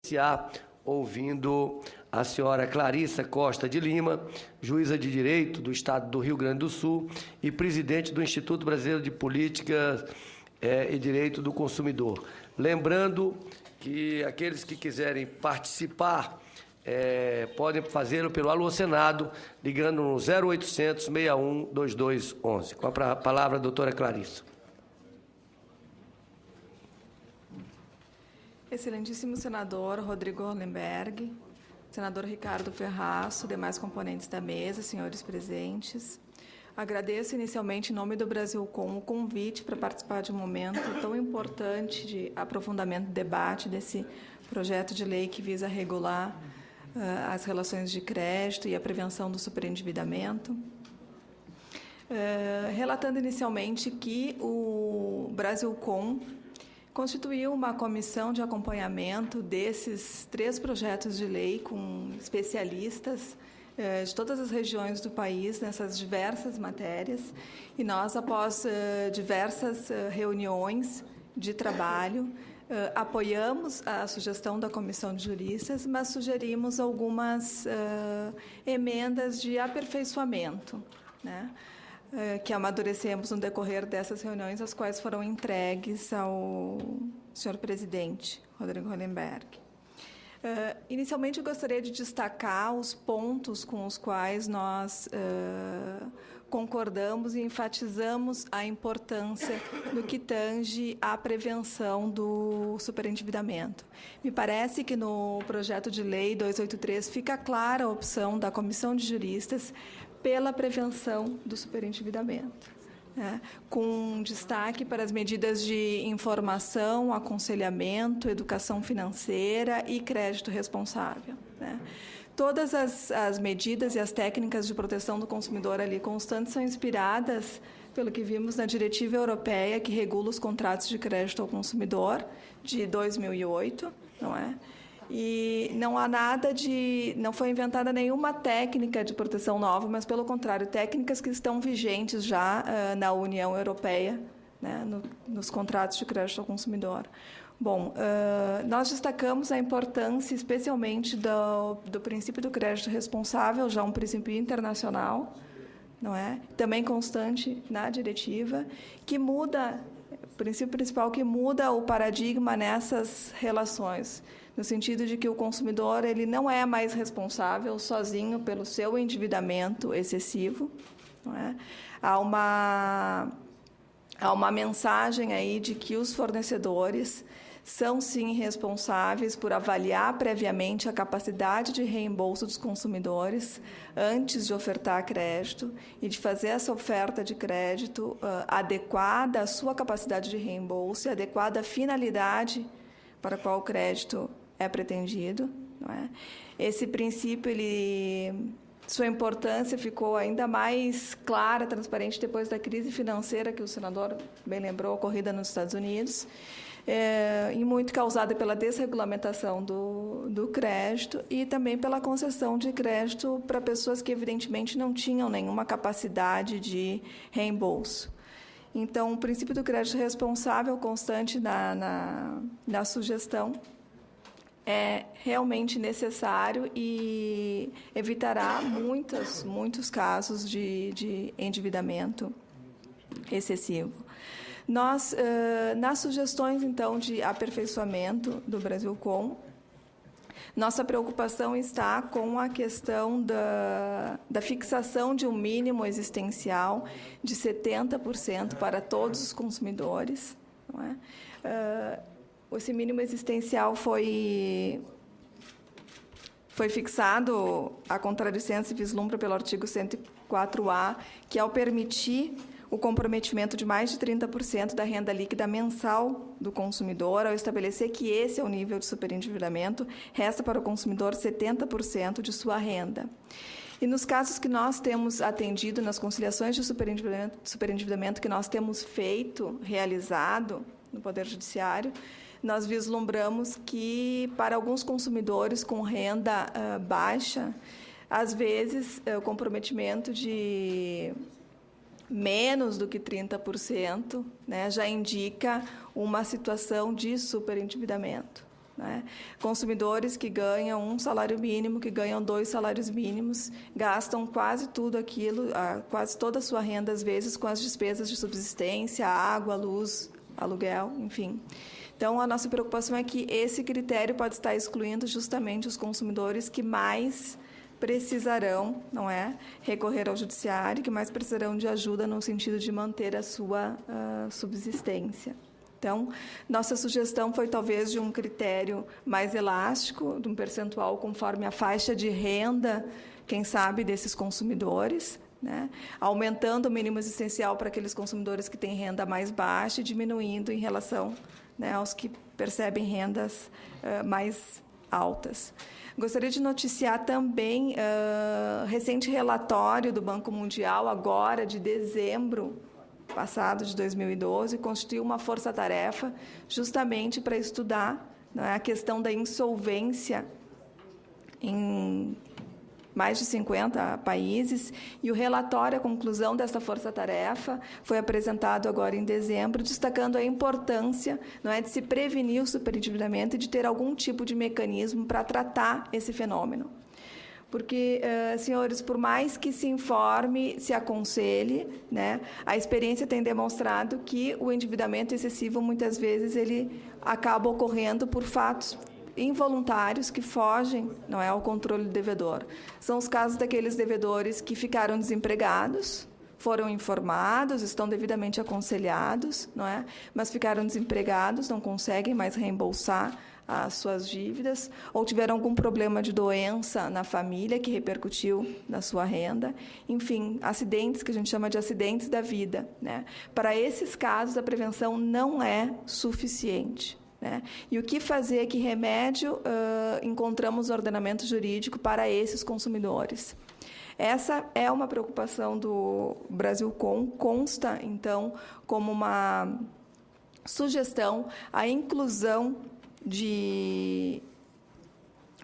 iniciar ouvindo a senhora Clarissa Costa de Lima, juíza de Direito do Estado do Rio Grande do Sul e presidente do Instituto Brasileiro de Política e Direito do Consumidor. Lembrando que aqueles que quiserem participar podem fazê-lo pelo Alô Senado, ligando no 0800 61 2211. Com a palavra a doutora Clarissa. Excelentíssimo senador Rodrigo Hollenberg, senador Ricardo Ferraço, demais componentes da mesa, senhores presentes. Agradeço inicialmente, em nome do Brasilcom, o convite para participar de um momento tão importante de aprofundamento e debate desse projeto de lei que visa regular as relações de crédito e a prevenção do superendividamento. Relatando inicialmente que o Brasilcom constituiu uma comissão de acompanhamento desses 3 projetos de lei com especialistas de todas as regiões do país nessas diversas matérias. E nós, após diversas reuniões de trabalho, apoiamos a sugestão da Comissão de Juristas, mas sugerimos algumas emendas de aperfeiçoamento, né? Que amadurecemos no decorrer dessas reuniões, as quais foram entregues ao senhor presidente, Rodrigo Hollenberg. Inicialmente, eu gostaria de destacar os pontos com os quais nós concordamos e enfatizamos a importância do que tange à prevenção do superendividamento. Me parece que no projeto de lei 283 fica clara a opção da Comissão de Juristas pela prevenção do superendividamento, né? Com destaque para as medidas de informação, aconselhamento, educação financeira e crédito responsável, né? Todas as medidas e as técnicas de proteção do consumidor ali constantes são inspiradas pelo que vimos na Diretiva Europeia que regula os contratos de crédito ao consumidor, de 2008, não é? E não há não foi inventada nenhuma técnica de proteção nova, mas, pelo contrário, técnicas que estão vigentes já na União Europeia, né, nos contratos de crédito ao consumidor. Bom, nós destacamos a importância, especialmente, do princípio do crédito responsável, já um princípio internacional, não é? Também constante na diretiva, que muda, o princípio principal que muda o paradigma nessas relações, no sentido de que o consumidor ele não é mais responsável sozinho pelo seu endividamento excessivo, não é? Há uma mensagem aí de que os fornecedores são, sim, responsáveis por avaliar previamente a capacidade de reembolso dos consumidores antes de ofertar crédito e de fazer essa oferta de crédito adequada à sua capacidade de reembolso e adequada à finalidade para a qual o crédito é pretendido, não é? Esse princípio, sua importância ficou ainda mais clara, transparente depois da crise financeira que o senador bem lembrou, ocorrida nos Estados Unidos, e muito causada pela desregulamentação do crédito e também pela concessão de crédito para pessoas que, evidentemente, não tinham nenhuma capacidade de reembolso. Então, o princípio do crédito responsável constante na sugestão é realmente necessário e evitará muitos casos de endividamento excessivo. Nós, nas sugestões, então, de aperfeiçoamento do Brasilcom, nossa preocupação está com a questão da fixação de um mínimo existencial de 70% para todos os consumidores, não é? Esse mínimo existencial foi fixado, a contralicença vislumbra pelo artigo 104A, que, ao permitir o comprometimento de mais de 30% da renda líquida mensal do consumidor, ao estabelecer que esse é o nível de superendividamento, resta para o consumidor 70% de sua renda. E nos casos que nós temos atendido, nas conciliações de superendividamento que nós temos realizado no Poder Judiciário, nós vislumbramos que, para alguns consumidores com renda baixa, às vezes, o comprometimento de menos do que 30%, né, já indica uma situação de superendividamento, né? Consumidores que ganham 1 salário mínimo, que ganham 2 salários mínimos, gastam quase tudo aquilo, quase toda a sua renda, às vezes, com as despesas de subsistência, água, luz, aluguel, enfim. Então, a nossa preocupação é que esse critério pode estar excluindo justamente os consumidores que mais precisarão, não é, recorrer ao judiciário, que mais precisarão de ajuda no sentido de manter a sua subsistência. Então, nossa sugestão foi talvez de um critério mais elástico, de um percentual conforme a faixa de renda, quem sabe, desses consumidores, né? Aumentando o mínimo existencial para aqueles consumidores que têm renda mais baixa e diminuindo em relação, né, aos que percebem rendas mais altas. Gostaria de noticiar também recente relatório do Banco Mundial, agora de dezembro passado, de 2012, constituiu uma força-tarefa justamente para estudar, né, a questão da insolvência em mais de 50 países, e o relatório, a conclusão dessa força-tarefa, foi apresentado agora em dezembro, destacando a importância, não é, de se prevenir o superendividamento e de ter algum tipo de mecanismo para tratar esse fenômeno. Porque, senhores, por mais que se informe, se aconselhe, né, a experiência tem demonstrado que o endividamento excessivo, muitas vezes, ele acaba ocorrendo por fatos involuntários que fogem, não é, ao controle do devedor. São os casos daqueles devedores que ficaram desempregados, foram informados, estão devidamente aconselhados, não é, mas ficaram desempregados, não conseguem mais reembolsar as suas dívidas, ou tiveram algum problema de doença na família que repercutiu na sua renda. Enfim, acidentes que a gente chama de acidentes da vida, né? Para esses casos, a prevenção não é suficiente, né? E o que fazer, que remédio encontramos no ordenamento jurídico para esses consumidores? Essa é uma preocupação do Brasilcom, consta, então, como uma sugestão a inclusão de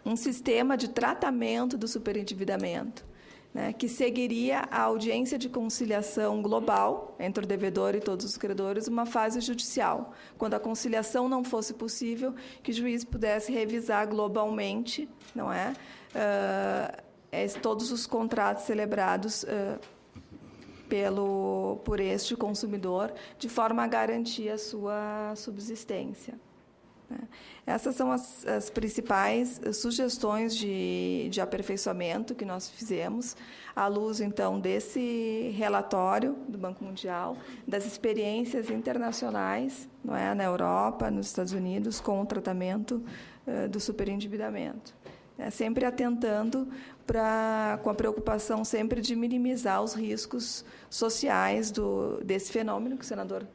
um sistema de tratamento do superendividamento, né, que seguiria a audiência de conciliação global entre o devedor e todos os credores, uma fase judicial. Quando a conciliação não fosse possível, que o juiz pudesse revisar globalmente, não é, todos os contratos celebrados por este consumidor, de forma a garantir a sua subsistência. Essas são as principais sugestões de aperfeiçoamento que nós fizemos, à luz, então, desse relatório do Banco Mundial, das experiências internacionais, não é, na Europa, nos Estados Unidos, com o tratamento do superendividamento. Sempre atentando com a preocupação sempre de minimizar os riscos sociais desse fenômeno que o senador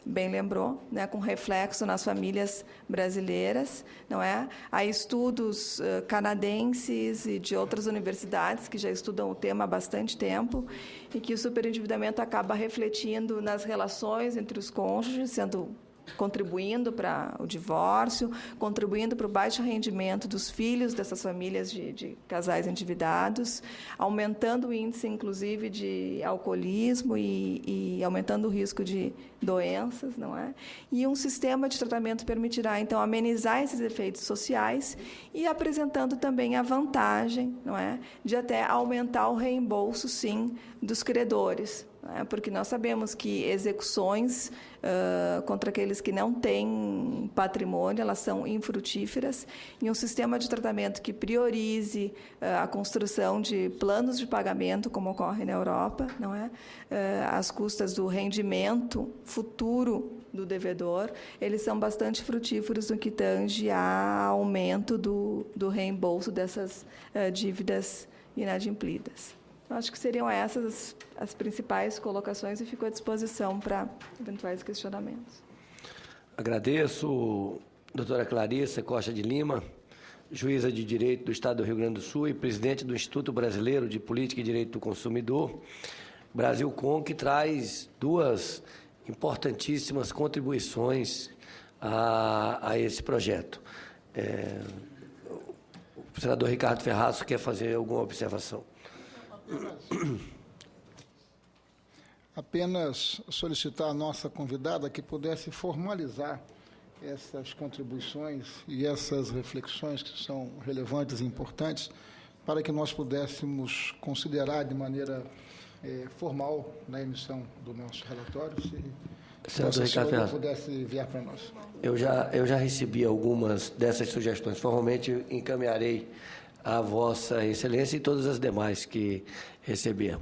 bem lembrou, né, com reflexo nas famílias brasileiras, não é? Há estudos canadenses e de outras universidades que já estudam o tema há bastante tempo e que o superendividamento acaba refletindo nas relações entre os cônjuges, contribuindo para o divórcio, contribuindo para o baixo rendimento dos filhos dessas famílias de casais endividados, aumentando o índice, inclusive, de alcoolismo e aumentando o risco de doenças, não é? E um sistema de tratamento permitirá, então, amenizar esses efeitos sociais e apresentando também a vantagem, não é, de até aumentar o reembolso, sim, dos credores, porque nós sabemos que execuções contra aqueles que não têm patrimônio, elas são infrutíferas, e um sistema de tratamento que priorize a construção de planos de pagamento, como ocorre na Europa, não é? Às custas do rendimento futuro do devedor, eles são bastante frutíferos no que tange a aumento do reembolso dessas dívidas inadimplidas. Acho que seriam essas as principais colocações e fico à disposição para eventuais questionamentos. Agradeço, doutora Clarissa Costa de Lima, juíza de Direito do Estado do Rio Grande do Sul e presidente do Instituto Brasileiro de Política e Direito do Consumidor, Brasilcom, que traz duas importantíssimas contribuições a esse projeto. O senador Ricardo Ferraço quer fazer alguma observação? Apenas solicitar à nossa convidada que pudesse formalizar essas contribuições e essas reflexões que são relevantes e importantes para que nós pudéssemos considerar de maneira formal na emissão do nosso relatório, se Vossa Senhoria pudesse enviar para nós. Eu já recebi algumas dessas sugestões. Formalmente encaminharei a Vossa Excelência e todas as demais que receber.